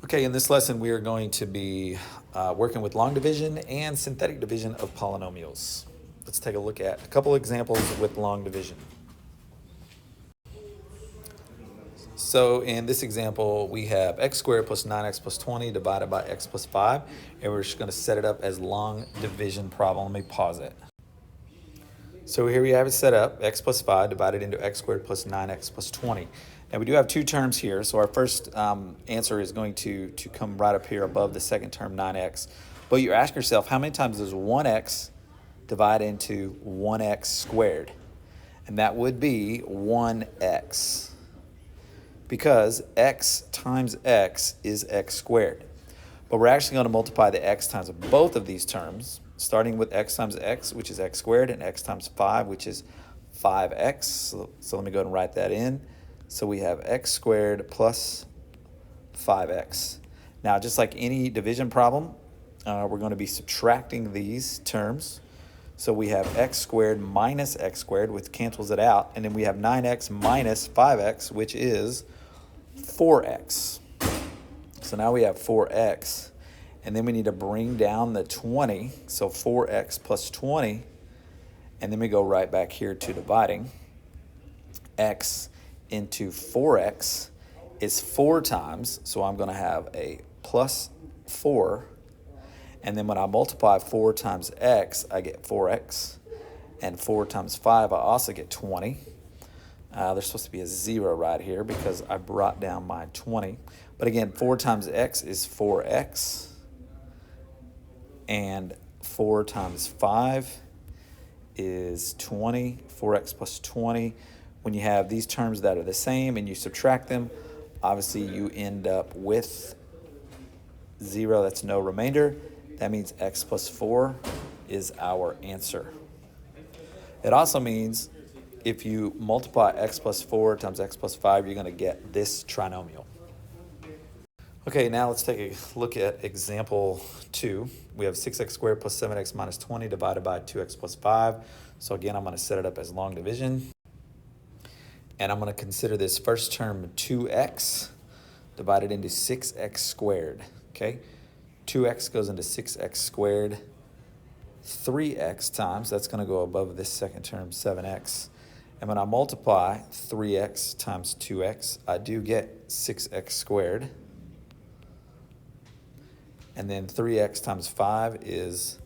Okay, in this lesson we are going to be working with long division and synthetic division of polynomials. Let's take a look at a couple examples with long division. So in this example, we have x squared plus 9x plus 20 divided by x plus 5, and we're just going to set it up as long division problem. Let me pause it. So here we have it set up, x plus 5 divided into x squared plus 9x plus 20. Now we do have two terms here, so our first answer is going to come right up here above the second term, 9x. But you ask yourself, how many times does 1x divide into 1x squared? And that would be 1x, because x times x is x squared. But we're actually going to multiply the x times of both of these terms, starting with x times x, which is x squared, and x times 5, which is 5x. So let me go ahead and write that in. So we have x squared plus 5x. Now, just like any division problem, we're going to be subtracting these terms. So we have x squared minus x squared, which cancels it out. And then we have 9x minus 5x, which is 4x. So now we have 4x. And then we need to bring down the 20. So 4x plus 20. And then we go right back here to dividing. X into 4x is 4 times. So I'm going to have a plus 4. And then when I multiply 4 times x, I get 4x. And 4 times 5, I also get 20. There's supposed to be a 0 right here because I brought down my 20. But again, 4 times x is 4x. And 4 times 5 is 20. 4x plus 20. When you have these terms that are the same and you subtract them, obviously you end up with 0. That's no remainder. That means x plus 4 is our answer. It also means if you multiply x plus 4 times x plus 5, you're going to get this trinomial. Okay, now let's take a look at example 2. We have 6x squared plus 7x minus 20 divided by 2x plus 5. So again, I'm going to set it up as long division. And I'm going to consider this first term 2x divided into 6x squared. Okay, 2x goes into 6x squared. 3x times, that's going to go above this second term, 7x. And when I multiply 3x times 2x, I do get 6x squared. And then 3x times 5 is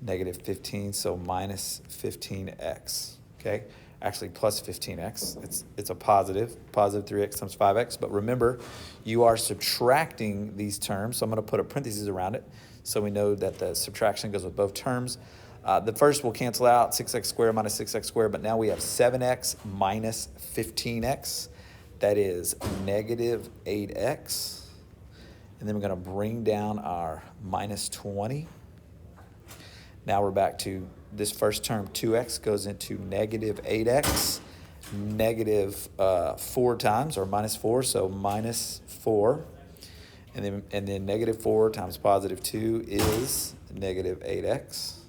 negative 15, so minus 15x, okay? Actually, plus 15x. It's a positive 3x times 5x. But remember, you are subtracting these terms, so I'm going to put a parentheses around it so we know that the subtraction goes with both terms. The first will cancel out, 6x squared minus 6x squared, but now we have 7x minus 15x. That is negative 8x. And then we're going to bring down our minus 20. Now we're back to this first term, 2x goes into negative 8x, negative 4 times, or minus 4, so minus 4. And then negative 4 times positive 2 is negative 8x.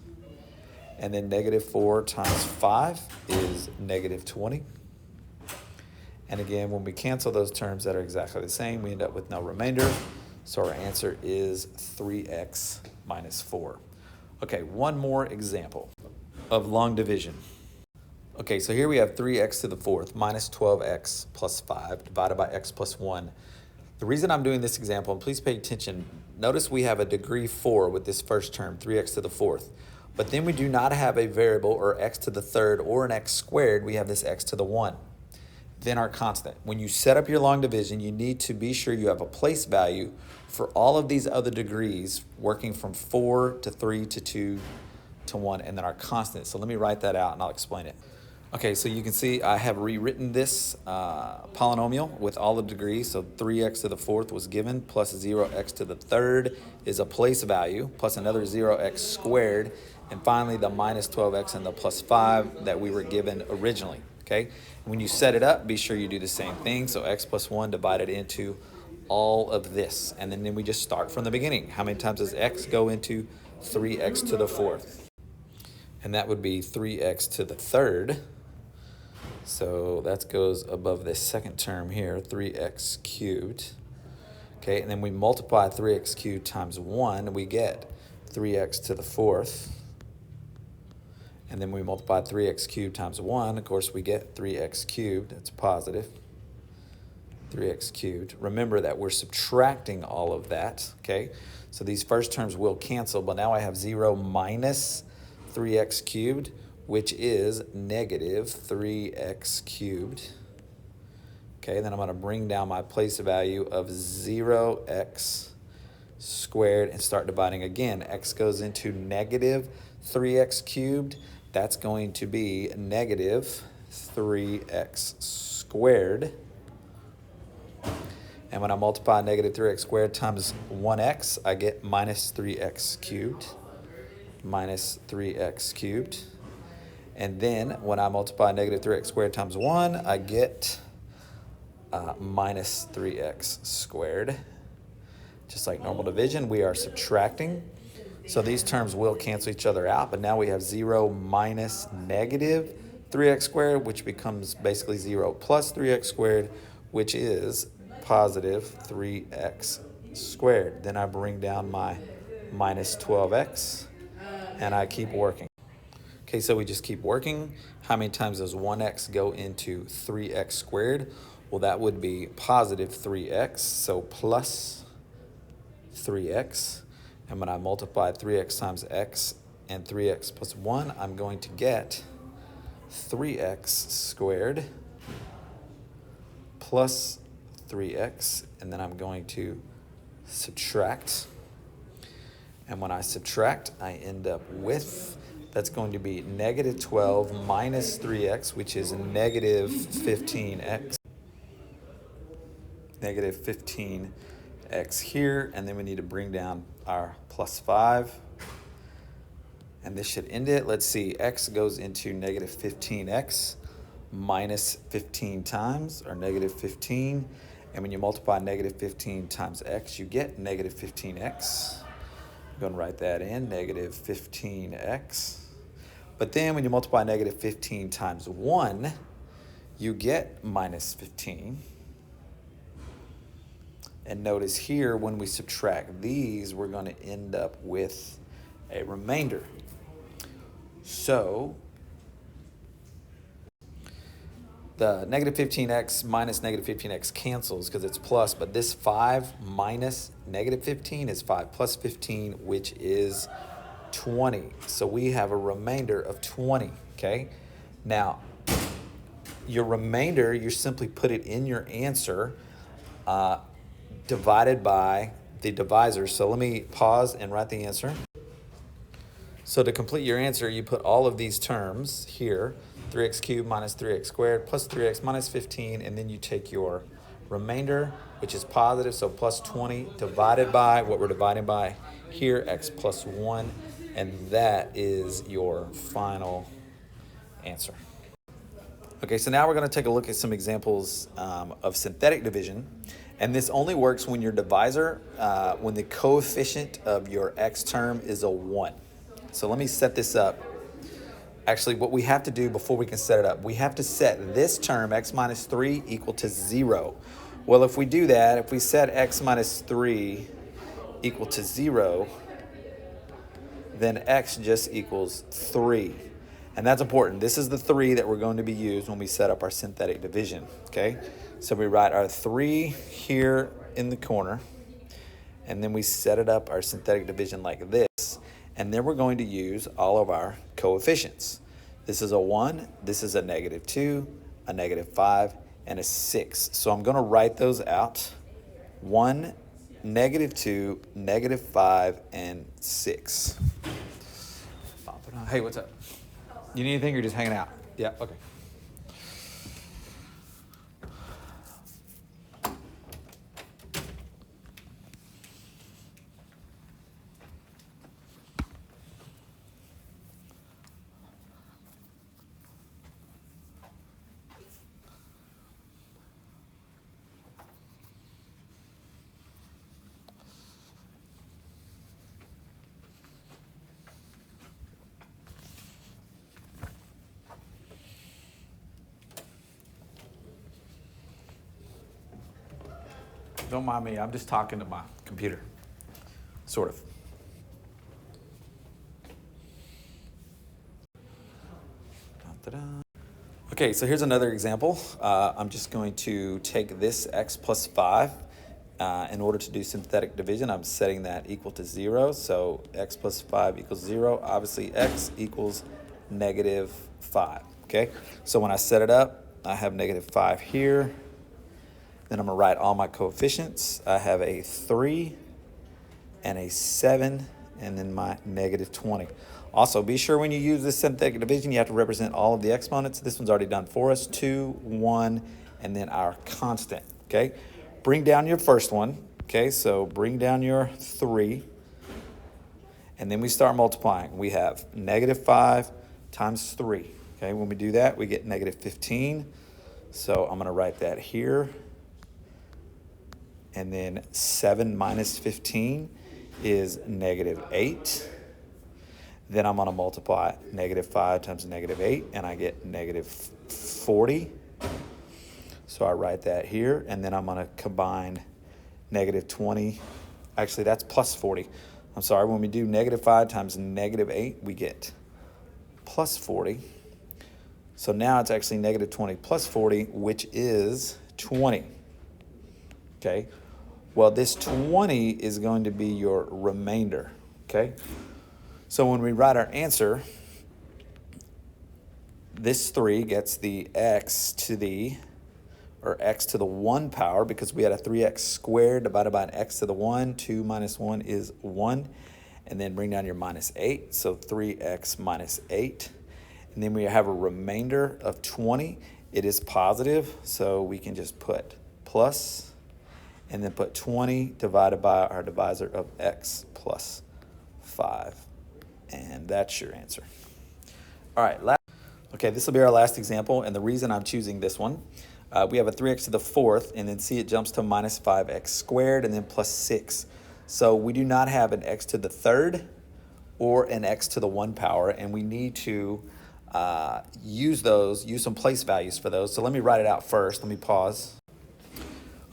And then negative 4 times 5 is negative 20. And again, when we cancel those terms that are exactly the same, we end up with no remainder. So our answer is 3x minus 4. Okay, one more example of long division. Okay, so here we have 3x to the 4th minus 12x plus 5 divided by x plus 1. The reason I'm doing this example, and please pay attention, notice we have a degree 4 with this first term, 3x to the 4th. But then we do not have a variable, or x to the 3rd, or an x squared. We have this x to the 1. Then our constant. When you set up your long division, you need to be sure you have a place value for all of these other degrees, working from 4 to 3 to 2 to 1, and then our constant. So let me write that out and I'll explain it. Okay, so you can see I have rewritten this polynomial with all the degrees. So 3x to the 4th was given, plus 0x to the 3rd is a place value, plus another 0x squared, and finally the minus 12x and the plus 5 that we were given originally. Okay, when you set it up, be sure you do the same thing. So x plus 1 divided into all of this. And then we just start from the beginning. How many times does x go into 3x to the 4th? And that would be 3x to the 3rd. So that goes above this second term here, 3x cubed. Okay, and then we multiply 3x cubed times 1, and we get 3x to the 4th. And then we multiply 3x cubed times 1. Of course, we get 3x cubed. That's positive. 3x cubed. Remember that we're subtracting all of that, okay? So these first terms will cancel, but now I have 0 minus 3x cubed, which is negative 3x cubed. Okay, then I'm going to bring down my place value of 0x squared and start dividing again. X goes into negative 3x cubed. That's going to be negative 3x squared. And when I multiply negative 3x squared times 1x, I get minus 3x cubed. Minus 3x cubed. And then when I multiply negative 3x squared times 1, I get minus 3x squared. Just like normal division, we are subtracting. So these terms will cancel each other out, but now we have 0 minus negative 3x squared, which becomes basically 0 plus 3x squared, which is positive 3x squared. Then I bring down my minus 12x, and I keep working. Okay, so we just keep working. How many times does 1x go into 3x squared? Well, that would be positive 3x, so plus 3x. And when I multiply 3x times x and 3x plus 1, I'm going to get 3x squared plus 3x, and then I'm going to subtract. And when I subtract, I end up with, that's going to be negative 12 minus 3x, which is negative 15x. Negative 15x here, and then we need to bring down our plus 5. And this should end it. Let's see, x goes into negative 15x minus 15 times, or negative 15. And when you multiply negative 15 times x, you get negative 15x. I'm going to write that in, negative 15x. But then when you multiply negative 15 times 1, you get minus 15. And notice here, when we subtract these, we're going to end up with a remainder. So the negative 15x minus negative 15x cancels because it's plus, but this 5 minus negative 15 is 5 plus 15, which is 20. So we have a remainder of 20, okay? Now, your remainder, you simply put it in your answer, divided by the divisor. So let me pause and write the answer. So to complete your answer, you put all of these terms here, 3x cubed minus 3x squared plus 3x minus 15, and then you take your remainder, which is positive, so plus 20, divided by what we're dividing by here, x plus 1, and that is your final answer. Okay, so now we're going to take a look at some examples of synthetic division. And this only works when your divisor, when the coefficient of your x term is a 1. So let me set this up. Actually, what we have to do before we can set it up, we have to set this term, x minus 3, equal to 0. Well, if we do that, if we set x minus 3 equal to 0, then x just equals 3. And that's important. This is the 3 that we're going to be used when we set up our synthetic division, okay? So we write our 3 here in the corner, and then we set it up, our synthetic division, like this. And then we're going to use all of our coefficients. This is a 1, this is a negative 2, a negative 5, and a 6. So I'm going to write those out. 1, negative 2, negative 5, and 6. Hey, what's up? You need anything or just hanging out? Yeah, okay. Don't mind me, I'm just talking to my computer, sort of. Okay, so here's another example. I'm just going to take this x plus 5. In order to do synthetic division, I'm setting that equal to 0. So x plus 5 equals 0. Obviously, x equals negative 5. Okay, so when I set it up, I have negative 5 here. Then I'm going to write all my coefficients. I have a 3 and a 7, and then my negative 20. Also, be sure when you use this synthetic division, you have to represent all of the exponents. This one's already done for us, 2, 1, and then our constant, okay? Bring down your first one, okay? So bring down your 3, and then we start multiplying. We have negative 5 times 3, okay? When we do that, we get negative 15. So I'm gonna write that here. And then 7 minus 15 is negative 8. Then I'm going to multiply negative 5 times negative 8, and I get negative 40. So I write that here, and then I'm going to combine negative 20. Actually, that's plus 40. I'm sorry, when we do negative 5 times negative 8, we get plus 40. So now it's actually negative 20 plus 40, which is 20. Okay, well, this 20 is going to be your remainder, okay? So when we write our answer, this 3 gets the x to the 1 power, because we had a 3x squared divided by an x to the 1. 2 minus 1 is 1. And then bring down your minus 8, so 3x minus 8. And then we have a remainder of 20. It is positive, so we can just put plus, and then put 20 divided by our divisor of x plus 5. And that's your answer. All right, okay, this will be our last example, and the reason I'm choosing this one, we have a 3x to the 4th, and then see it jumps to minus 5x squared, and then plus 6. So we do not have an x to the 3rd or an x to the 1 power, and we need to use some place values for those. So let me write it out first. Let me pause.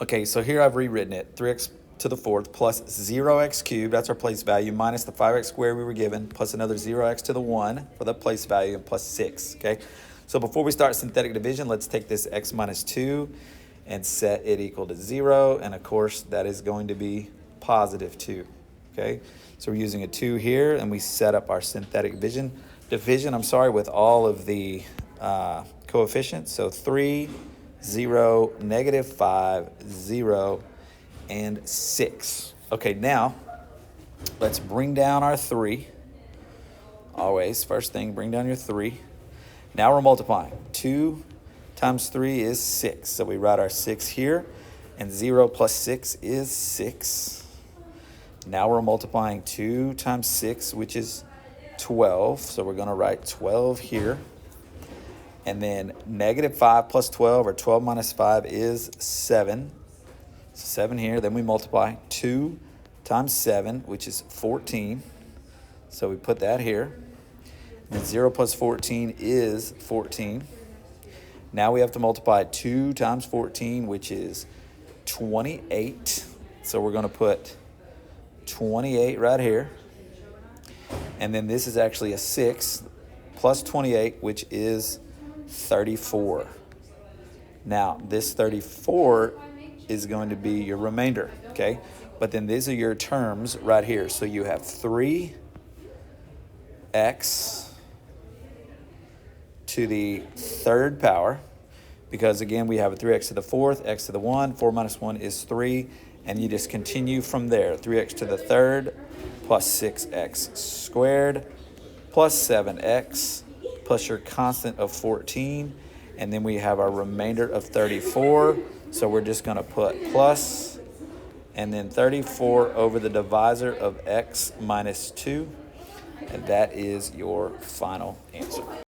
Okay, so here I've rewritten it, 3x to the 4th plus 0x cubed, that's our place value, minus the 5x squared we were given, plus another 0x to the 1 for the place value, and plus 6, okay? So before we start synthetic division, let's take this x minus 2 and set it equal to 0, and of course that is going to be positive 2, okay? So we're using a 2 here, and we set up our synthetic division, with all of the coefficients, so 3, 0, negative 5, 0, and 6. Okay, now let's bring down our 3. Always, first thing, bring down your 3. Now we're multiplying. 2 times 3 is 6. So we write our 6 here, and 0 plus 6 is 6. Now we're multiplying 2 times 6, which is 12. So we're going to write 12 here. And then negative 5 plus 12, or 12 minus 5, is 7. 7 here. Then we multiply 2 times 7, which is 14. So we put that here. And 0 plus 14 is 14. Now we have to multiply 2 times 14, which is 28. So we're going to put 28 right here. And then this is actually a 6 plus 28, which is 34. Now, this 34 is going to be your remainder, okay? But then these are your terms right here. So you have 3x to the 3rd power, because again, we have a 3x to the 4th, x to the 1, 4 minus 1 is 3, and you just continue from there. 3x to the 3rd plus 6x squared plus 7x plus your constant of 14, and then we have our remainder of 34. So we're just going to put plus, and then 34 over the divisor of x minus 2, and that is your final answer.